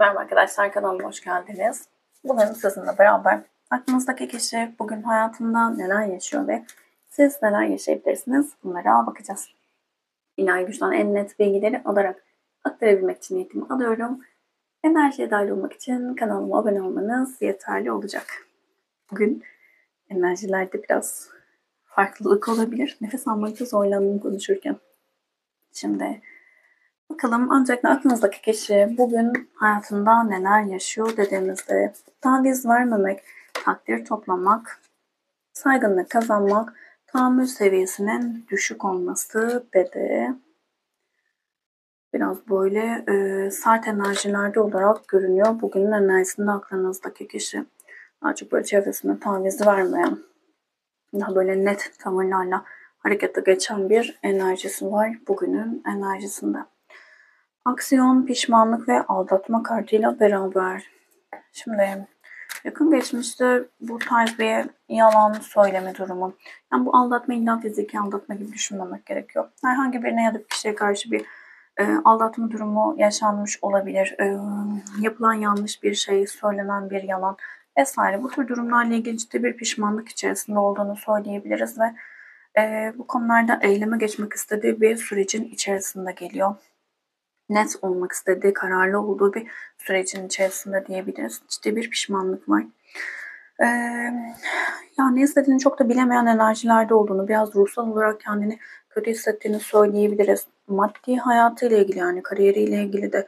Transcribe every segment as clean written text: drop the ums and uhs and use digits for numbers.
Merhaba arkadaşlar, kanalıma hoş geldiniz. Bugün sizinle beraber aklınızdaki kişi bugün hayatında neler yaşıyor ve siz neler yaşayabilirsiniz, bunlara bakacağız. İlahi güçten en net bilgileri alarak aktarabilmek için niyetimi alıyorum. Enerjiye dahil olmak için kanalıma abone olmanız yeterli olacak. Bugün enerjilerde biraz farklılık olabilir. Nefes almakta zorlandım konuşurken. Şimdi bakalım ancak aklınızdaki kişi bugün hayatında neler yaşıyor dediğimizde taviz vermemek, takdir toplamak, saygınlık kazanmak, tahammül seviyesinin düşük olması dedi. Biraz böyle sert enerjilerde olarak görünüyor. Bugünün enerjisinde aklınızdaki kişi. Daha çok böyle çevresine taviz vermeyen, daha böyle net tavırlarla harekete geçen bir enerjisi var bugünün enerjisinde. Aksiyon, pişmanlık ve aldatma kartıyla beraber. Şimdi yakın geçmişte bu tarz bir yalan söyleme durumu. Yani bu aldatma illa fiziki aldatma gibi düşünmemek gerekiyor. Herhangi birine ya da bir kişiye karşı bir aldatma durumu yaşanmış olabilir. Yapılan yanlış bir şey, söylenen bir yalan vesaire. Bu tür durumlarla ilgili ciddi bir pişmanlık içerisinde olduğunu söyleyebiliriz ve bu konularda eyleme geçmek istediği bir sürecin içerisinde geliyor. Net olmak istediği, kararlı olduğu bir sürecin içerisinde diyebiliriz. Ciddi bir pişmanlık var. Ya ne istediğini çok da bilemeyen enerjilerde olduğunu, biraz ruhsal olarak kendini kötü hissettiğini söyleyebiliriz. Maddi hayatıyla ilgili, yani kariyeriyle ilgili de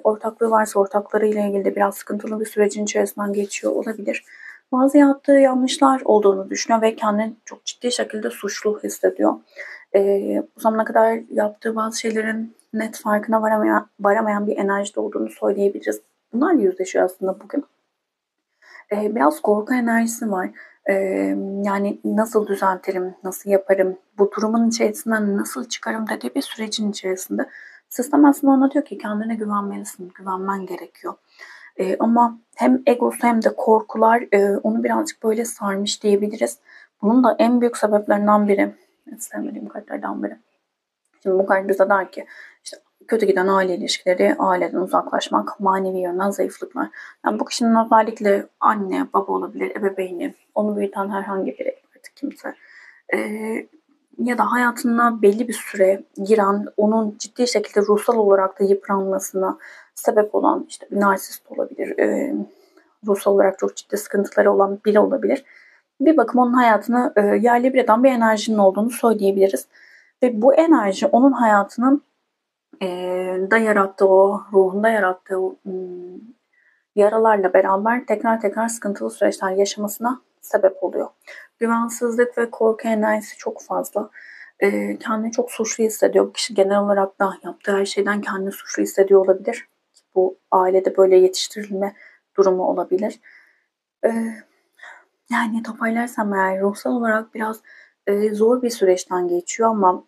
ortaklığı varsa ortaklarıyla ilgili de biraz sıkıntılı bir sürecin içerisinden geçiyor olabilir. Bazı yaptığı yanlışlar olduğunu düşünüyor ve kendini çok ciddi şekilde suçlu hissediyor. Bu zamana kadar yaptığı bazı şeylerin net farkına varamayan bir enerjide olduğunu söyleyebiliriz. Bunlarla yüzleşiyor aslında bugün. Biraz korku enerjisi var. Yani nasıl düzeltirim, nasıl yaparım, bu durumun içerisinden nasıl çıkarım dediği bir sürecin içerisinde. Sistem aslında ona diyor ki kendine güvenmelisin, güvenmen gerekiyor. Ama hem egosu hem de korkular onu birazcık böyle sarmış diyebiliriz. Bunun da en büyük sebeplerinden biri, sevmediğim kartlardan biri. Şimdi bu kart bize der ki işte kötü giden aile ilişkileri, aileden uzaklaşmak, manevi yönden zayıflıklar. Yani bu kişinin özellikle anne, baba olabilir, ebeveyni, onu büyüten herhangi biri, artık kimse. Ya da hayatına belli bir süre giren, onun ciddi şekilde ruhsal olarak da yıpranmasına sebep olan işte bir narsist olabilir, ruhsal olarak çok ciddi sıkıntıları olan biri olabilir. Bir bakıma onun hayatını yerle bir eden bir enerjinin olduğunu söyleyebiliriz. Ve bu enerji onun hayatının da yarattığı, o ruhunda yarattığı yaralarla beraber tekrar tekrar sıkıntılı süreçler yaşamasına sebep oluyor. Güvensizlik ve korku enerjisi çok fazla. Kendini çok suçlu hissediyor. Bu kişi genel olarak da yaptığı her şeyden kendini suçlu hissediyor olabilir. Bu ailede böyle yetiştirilme durumu olabilir. Yani toparlarsam eğer ruhsal olarak biraz zor bir süreçten geçiyor ama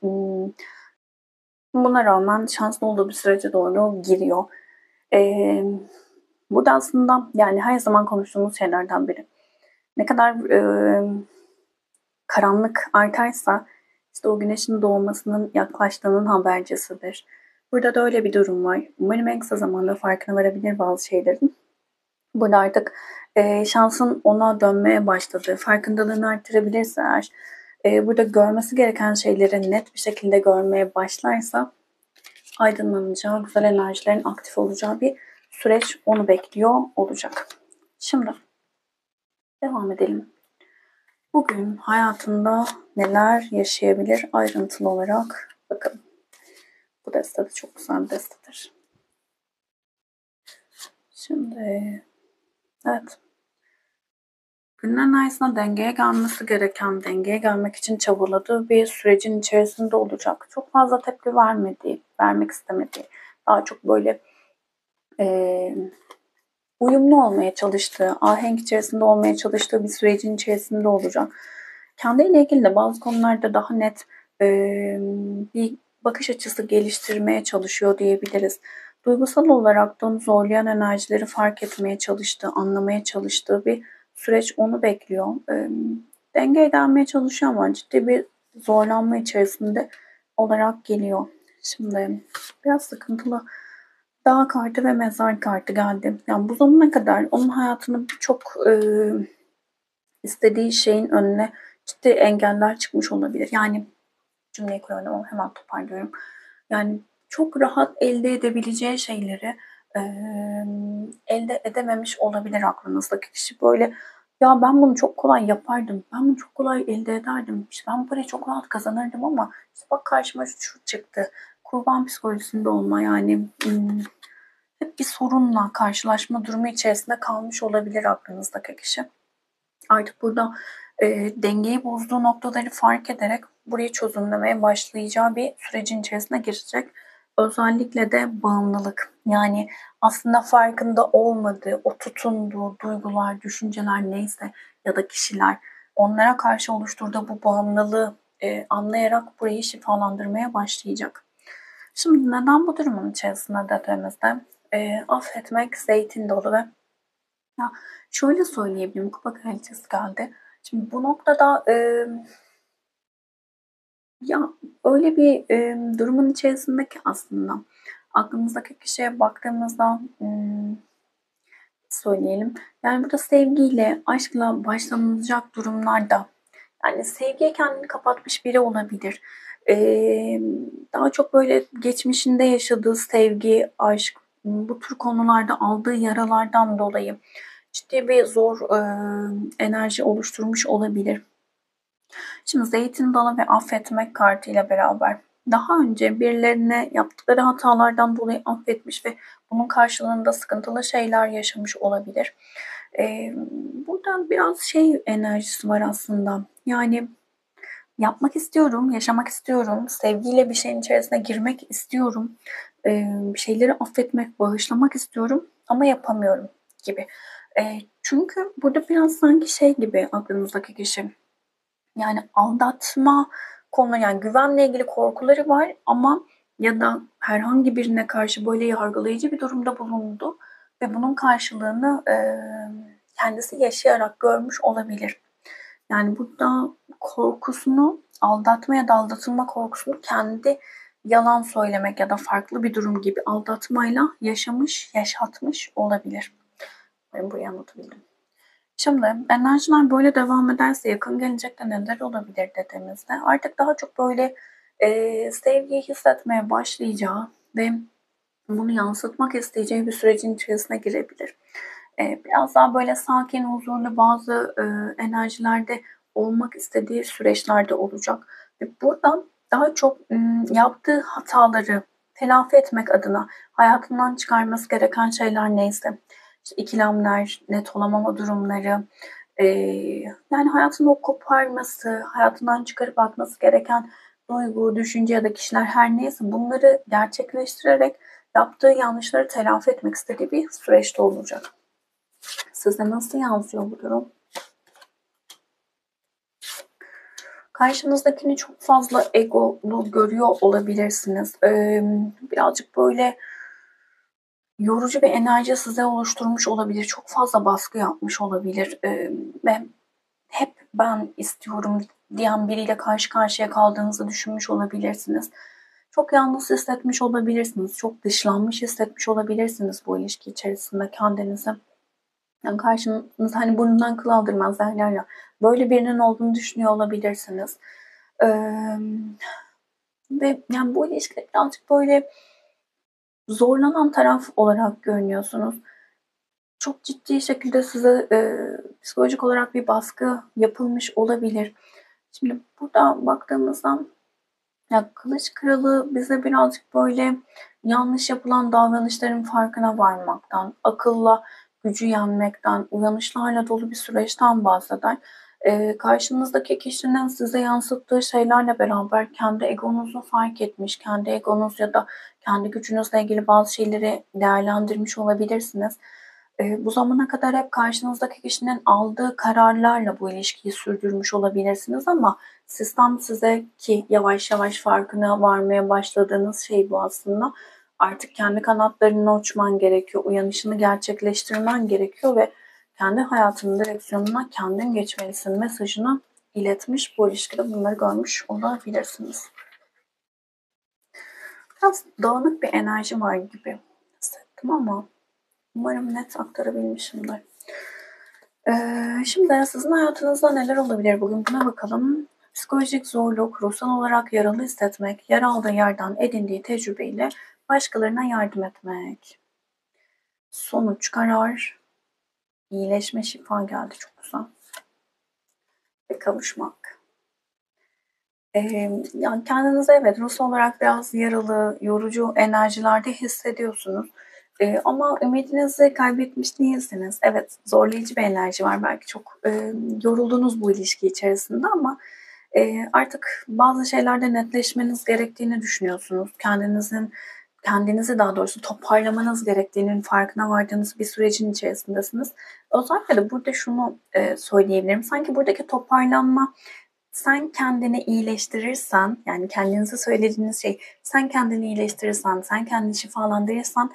buna rağmen şanslı olduğu bir sürece doğru giriyor. Burada aslında yani her zaman konuştuğumuz şeylerden biri. Ne kadar karanlık artarsa işte o güneşin doğmasının yaklaştığının habercisidir. Burada da öyle bir durum var. Umarım en kısa zamanda farkına varabilir bazı şeylerin. Burada artık şansın ona dönmeye başladığı, farkındalığını arttırabilirse eğer, burada görmesi gereken şeyleri net bir şekilde görmeye başlarsa aydınlanacağı, güzel enerjilerin aktif olacağı bir süreç onu bekliyor olacak. Şimdi devam edelim. Bugün hayatında neler yaşayabilir ayrıntılı olarak bakalım. Bu deste de çok güzel bir destedir. Şimdi evet. Günün enerjisine dengeye gelmesi gereken, dengeye gelmek için çabaladığı bir sürecin içerisinde olacak. Çok fazla tepki vermediği, vermek istemediği, daha çok böyle uyumlu olmaya çalıştığı, ahenk içerisinde olmaya çalıştığı bir sürecin içerisinde olacak. Kendiyle ilgili de bazı konularda daha net bir bakış açısı geliştirmeye çalışıyor diyebiliriz. Duygusal olarak da onu zorlayan enerjileri fark etmeye çalıştığı, anlamaya çalıştığı bir süreç onu bekliyor. Dengeye gelmeye çalışıyor ama ciddi bir zorlanma içerisinde olarak geliyor. Şimdi biraz sıkıntılı Dağ kartı ve mezar kartı geldi. Yani bu zamana kadar onun hayatında birçok istediği şeyin önüne ciddi engeller çıkmış olabilir. Yani cümleyi kuramadım ama hemen toparlıyorum. Yani çok rahat elde edebileceği şeyleri elde edememiş olabilir aklınızdaki kişi. Böyle ya ben bunu çok kolay yapardım, ben bunu çok kolay elde ederdim, işte ben bu parayı çok rahat kazanırdım ama işte bak karşıma şu çıktı. Kurban psikolojisinde olma yani hep bir sorunla karşılaşma durumu içerisinde kalmış olabilir aklınızdaki kişi. Artık burada dengeyi bozduğu noktaları fark ederek burayı çözümlemeye başlayacağı bir sürecin içerisine girecek. Özellikle de bağımlılık. Yani aslında farkında olmadığı, o tutunduğu duygular, düşünceler neyse ya da kişiler onlara karşı oluşturduğu bu bağımlılığı anlayarak burayı şifalandırmaya başlayacak. Şimdi neden bu durumun içerisinde dediğimizde affetmek zeytin dolu ve ya şöyle söyleyebilirim, kupa kraliçesi geldi. Şimdi bu noktada ya öyle bir durumun içerisindeki aslında aklımızdaki kişiye baktığımızda söyleyelim. Yani burada sevgiyle, aşkla başlanılacak durumlarda yani sevgiye kendini kapatmış biri olabilir. Ee, Daha çok böyle geçmişinde yaşadığı sevgi, aşk, bu tür konularda aldığı yaralardan dolayı ciddi bir zor enerji oluşturmuş olabilir. Şimdi zeytin dalı ve affetmek kartıyla beraber daha önce birilerine yaptıkları hatalardan dolayı affetmiş ve bunun karşılığında sıkıntılı şeyler yaşamış olabilir. Buradan biraz şey enerjisi var aslında. Yani yapmak istiyorum, yaşamak istiyorum, sevgiyle bir şeyin içerisine girmek istiyorum, bir şeyleri affetmek, bağışlamak istiyorum ama yapamıyorum gibi. Çünkü burada biraz sanki şey gibi aklınızdaki kişi. Yani aldatma konu yani güvenle ilgili korkuları var ama ya da herhangi birine karşı böyle yargılayıcı bir durumda bulundu ve bunun karşılığını kendisi yaşayarak görmüş olabilir. Yani burada korkusunu, aldatma ya da aldatılma korkusunu kendi yalan söylemek ya da farklı bir durum gibi aldatmayla yaşamış, yaşatmış olabilir. Ben burayı anlatabildim. Şimdi enerjiler böyle devam ederse yakın gelecekte neler olabilir dediğimizde artık daha çok böyle sevgiyi hissetmeye başlayacağı ve bunu yansıtmak isteyeceği bir sürecin içerisine girebilir. Biraz daha böyle sakin, huzurlu bazı enerjilerde olmak istediği süreçlerde olacak. Ve buradan daha çok yaptığı hataları telafi etmek adına hayatından çıkarması gereken şeyler neyse, işte ikilemler, net olamama durumları, e, yani hayatını o koparması, hayatından çıkarıp atması gereken duygu, düşünce ya da kişiler her neyse bunları gerçekleştirerek yaptığı yanlışları telafi etmek istediği bir süreçte olacak. Size nasıl yansıyor bu durum? Karşınızdakini çok fazla egolu görüyor olabilirsiniz. Birazcık böyle yorucu bir enerji size oluşturmuş olabilir. Çok fazla baskı yapmış olabilir. Ve hep ben istiyorum diyen biriyle karşı karşıya kaldığınızı düşünmüş olabilirsiniz. Çok yalnız hissetmiş olabilirsiniz. Çok dışlanmış hissetmiş olabilirsiniz bu ilişki içerisinde kendinizi. Yani karşınız hani burnundan kıl aldırmaz derler ya. Böyle birinin olduğunu düşünüyor olabilirsiniz. Ee, Ve yani bu ilişki birazcık böyle zorlanan taraf olarak görünüyorsunuz. Çok ciddi şekilde size psikolojik olarak bir baskı yapılmış olabilir. Şimdi burada baktığımızda ya Kılıç Kralı bize birazcık böyle yanlış yapılan davranışların farkına varmaktan, akılla gücü yenmekten, uyanışlarla dolu bir süreçten bahseder. Karşınızdaki kişinin size yansıttığı şeylerle beraber kendi egonuzu fark etmiş, kendi egonuz ya da kendi gücünüzle ilgili bazı şeyleri değerlendirmiş olabilirsiniz. Bu zamana kadar hep karşınızdaki kişinin aldığı kararlarla bu ilişkiyi sürdürmüş olabilirsiniz ama sistem size ki yavaş yavaş farkına varmaya başladığınız şey bu aslında. Artık kendi kanatlarına uçman gerekiyor, uyanışını gerçekleştirmen gerekiyor ve kendi hayatının direksiyonuna kendin geçmelisin mesajını iletmiş bu ilişkide bunları görmüş olabilirsiniz. Biraz dağınık bir enerji var gibi. anlattım ama umarım net aktarabilmişimdir. Şimdi sizin hayatınızda neler olabilir bugün buna bakalım. Psikolojik zorluk, ruhsal olarak yaralı hissetmek, yer aldığı yerden edindiği tecrübeyle başkalarına yardım etmek. Sonuç, karar, iyileşme, şifa geldi. Çok güzel. Ve kavuşmak. Yani kendinizi evet ruhsal olarak biraz yaralı, yorucu enerjilerde hissediyorsunuz. Ama ümidinizi kaybetmiş değilsiniz. Evet, zorlayıcı bir enerji var. Belki çok yoruldunuz bu ilişki içerisinde ama artık bazı şeylerde netleşmeniz gerektiğini düşünüyorsunuz. Kendinizi daha doğrusu toparlamanız gerektiğinin farkına vardığınız bir sürecin içerisindesiniz. Özellikle de burada şunu söyleyebilirim. Sanki buradaki toparlanma sen kendini iyileştirirsen, yani kendinize söylediğiniz şey, sen kendini iyileştirirsen, sen kendini şifalandırırsan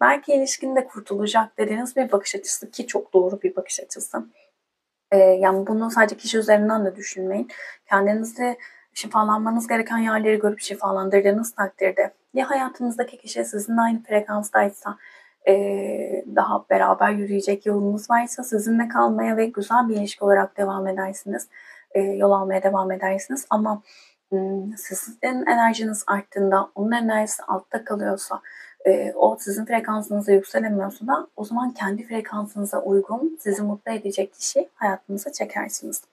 belki ilişkin de kurtulacak dediğiniz bir bakış açısı ki çok doğru bir bakış açısı. Yani bunu sadece kişi üzerinden de düşünmeyin. Kendinizi şifalanmanız gereken yerleri görüp şifalandırdığınız takdirde ya hayatınızdaki kişi sizinle aynı frekanstaysa daha beraber yürüyecek yolunuz varsa sizinle kalmaya ve güzel bir ilişki olarak devam edersiniz. Yol almaya devam edersiniz ama sizin enerjiniz arttığında onun enerjisi altta kalıyorsa o sizin frekansınıza yükselemiyorsa da o zaman kendi frekansınıza uygun sizi mutlu edecek kişi hayatınıza çekersiniz.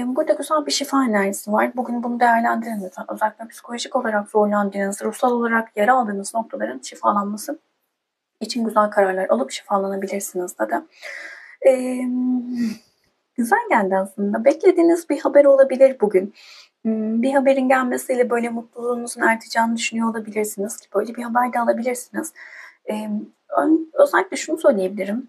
Burada güzel bir şifa enerjisi var. Bugün bunu değerlendirin lütfen. Özellikle psikolojik olarak zorlandığınız, ruhsal olarak yara aldığınız noktaların şifalanması için güzel kararlar alıp şifalanabilirsiniz de. Güzel geldi aslında. Beklediğiniz bir haber olabilir bugün. Bir haberin gelmesiyle böyle mutluluğunuzun artacağını düşünüyor olabilirsiniz ki böyle bir haber de alabilirsiniz. Özellikle şunu söyleyebilirim.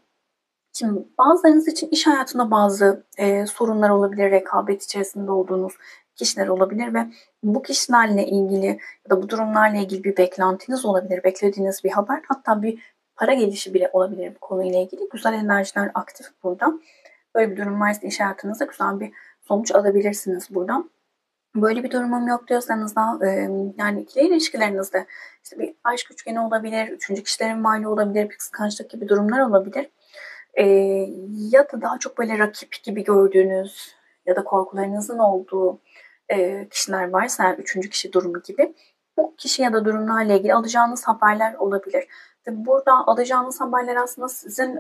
Şimdi bazılarınız için iş hayatında bazı sorunlar olabilir, rekabet içerisinde olduğunuz kişiler olabilir ve bu kişilerle ilgili ya da bu durumlarla ilgili bir beklentiniz olabilir, beklediğiniz bir haber, hatta bir para gelişi bile olabilir bu konuyla ilgili. Güzel enerjiler aktif burada. Böyle bir durum varsa iş hayatınızda güzel bir sonuç alabilirsiniz buradan. Böyle bir durumum yok diyorsanız da yani ikili ilişkilerinizde işte bir aşk üçgeni olabilir, üçüncü kişilerin varlığı olabilir, bir kıskançlık gibi durumlar olabilir. Ya da daha çok böyle rakip gibi gördüğünüz ya da korkularınızın olduğu kişiler varsa yani üçüncü kişi durumu gibi bu kişi ya da durumlarla ilgili alacağınız haberler olabilir. Burada alacağınız haberler aslında sizin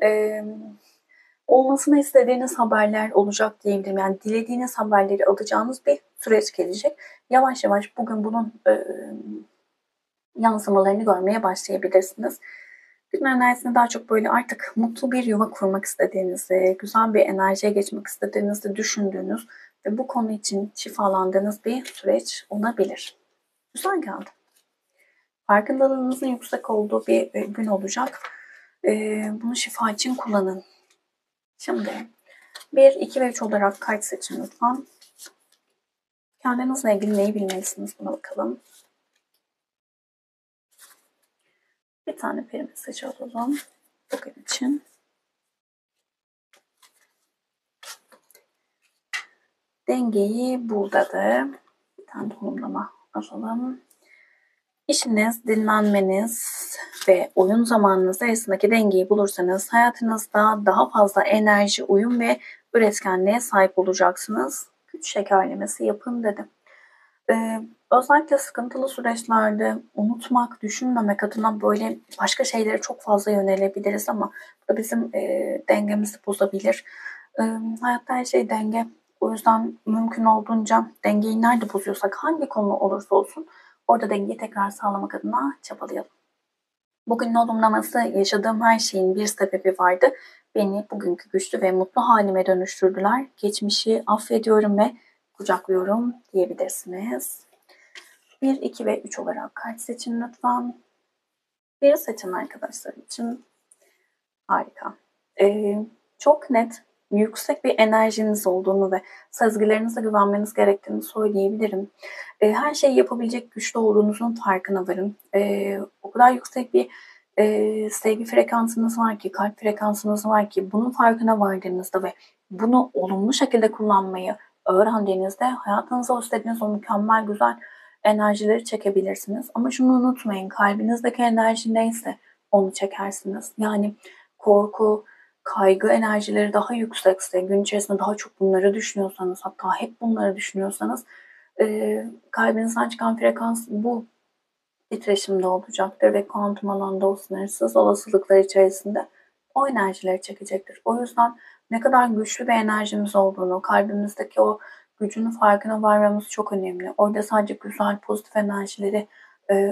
olmasını istediğiniz haberler olacak diyebilirim. Yani dilediğiniz haberleri alacağınız bir süreç gelecek. Yavaş yavaş bugün bunun yansımalarını görmeye başlayabilirsiniz. Gün enerjisinde daha çok böyle artık mutlu bir yuva kurmak istediğinizi, güzel bir enerjiye geçmek istediğinizi düşündüğünüz ve bu konu için şifalandığınız bir süreç olabilir. Güzel geldi. Farkındalığınızın yüksek olduğu bir gün olacak. Bunu şifa için kullanın. Şimdi 1, 2 ve 3 olarak kart seçin lütfen. Kendinizle ilgili neyi bilmelisiniz buna bakalım. Bir tane peri mesajı alalım bugün için. Dengeyi bul dedi. Bir tane tanımlama alalım. İşiniz, dinlenmeniz ve oyun zamanınız arasındaki dengeyi bulursanız hayatınızda daha fazla enerji, uyum ve üretkenliğe sahip olacaksınız. Güç şekerlemesi yapın dedi. Özellikle sıkıntılı süreçlerde unutmak, düşünmemek adına böyle başka şeylere çok fazla yönelebiliriz ama bu da bizim dengemizi bozabilir. Hayatta her şey denge. O yüzden mümkün olduğunca dengeyi nerede bozuyorsak hangi konu olursa olsun orada dengeyi tekrar sağlamak adına çabalayalım. Bugünün olumlaması yaşadığım her şeyin bir sebebi vardı. Beni bugünkü güçlü ve mutlu halime dönüştürdüler. Geçmişi affediyorum ve kucaklıyorum diyebilirsiniz. 1, 2 ve 3 olarak kart seçin lütfen. Bir seçin arkadaşlar için. Harika. Çok net, yüksek bir enerjiniz olduğunu ve sezgilerinize güvenmeniz gerektiğini söyleyebilirim. Her şeyi yapabilecek güçlü olduğunuzun farkına varın. O kadar yüksek bir sevgi frekansınız var ki, kalp frekansınız var ki bunun farkına vardığınızda ve bunu olumlu şekilde kullanmayı öğrendiğinizde hayatınıza istediğiniz o mükemmel, güzel enerjileri çekebilirsiniz. Ama şunu unutmayın, kalbinizdeki enerji neyse onu çekersiniz. Yani korku, kaygı enerjileri daha yüksekse, gün içerisinde daha çok bunları düşünüyorsanız, hatta hep bunları düşünüyorsanız kalbinizden çıkan frekans bu titreşimde olacaktır ve kuantum alanda o sınırsız olasılıklar içerisinde o enerjileri çekecektir. O yüzden ne kadar güçlü bir enerjimiz olduğunu, kalbimizdeki o gücünün farkına varmamız çok önemli. Orada sadece güzel, pozitif enerjileri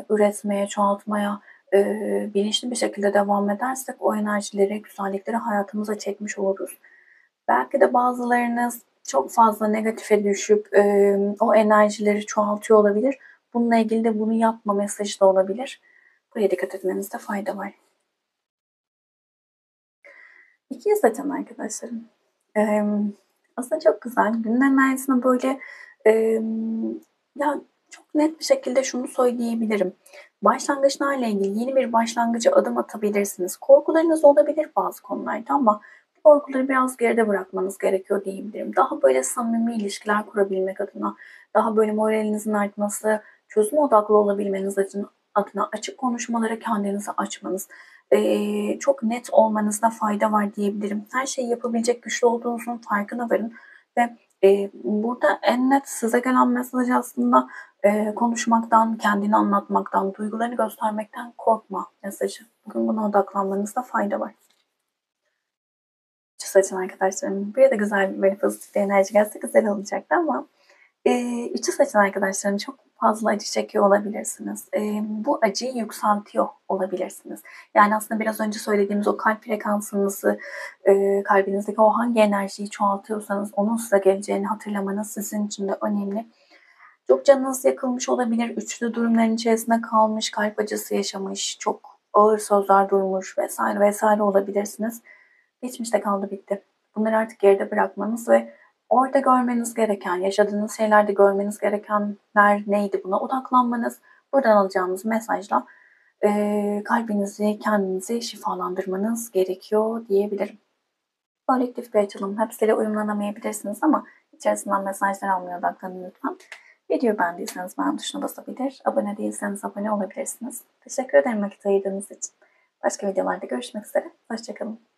üretmeye, çoğaltmaya bilinçli bir şekilde devam edersek o enerjileri, güzellikleri hayatımıza çekmiş oluruz. Belki de bazılarınız çok fazla negatife düşüp o enerjileri çoğaltıyor olabilir. Bununla ilgili de bunu yapma mesajı da olabilir. Buraya dikkat etmenizde fayda var. İkiye zaten arkadaşlarım. Ee, Aslında çok güzel. Günün enerjisine böyle e, ya çok net bir şekilde şunu söyleyebilirim. Başlangıçlarla ilgili yeni bir başlangıca adım atabilirsiniz. Korkularınız olabilir bazı konularda ama bu korkuları biraz geride bırakmanız gerekiyor diyebilirim. Daha böyle samimi ilişkiler kurabilmek adına, daha böyle moralinizin artması, çözüm odaklı olabilmeniz adına açık konuşmalara kendinizi açmanız, çok net olmanızda fayda var diyebilirim. Her şeyi yapabilecek güçlü olduğunuzun farkına varın ve burada en net size gelen mesaj aslında konuşmaktan, kendini anlatmaktan, duygularını göstermekten korkma mesajı. Bugün buna odaklanmanızda fayda var. Şu saçın arkadaşlarım. Buraya da güzel böyle pozitif bir enerji gelse güzel olacaktı ama içi saçın arkadaşlarım çok fazla acı çekiyor olabilirsiniz. Bu acıyı yükseltiyor olabilirsiniz. Yani aslında biraz önce söylediğimiz o kalp frekansınızı, kalbinizdeki o hangi enerjiyi çoğaltıyorsanız onun size geleceğini hatırlamanız sizin için de önemli. Çok canınız yakılmış olabilir, üçlü durumların içerisinde kalmış, kalp acısı yaşamış, çok ağır sözler duymuş vesaire vesaire olabilirsiniz. Geçmişte kaldı bitti. Bunları artık geride bırakmanız ve orada görmeniz gereken, yaşadığınız şeylerde görmeniz gerekenler neydi buna odaklanmanız, buradan alacağınız mesajla kalbinizi, kendinizi şifalandırmanız gerekiyor diyebilirim. Kolektif bir açılım. Hepsiyle uyumlanamayabilirsiniz ama içerisinden mesajlar almaya odaklanın lütfen. Video beğendiyseniz beğen tuşuna basabilir, abone değilseniz abone olabilirsiniz. Teşekkür ederim vakit ayırdığınız için. Başka videolarda görüşmek üzere. Hoşçakalın.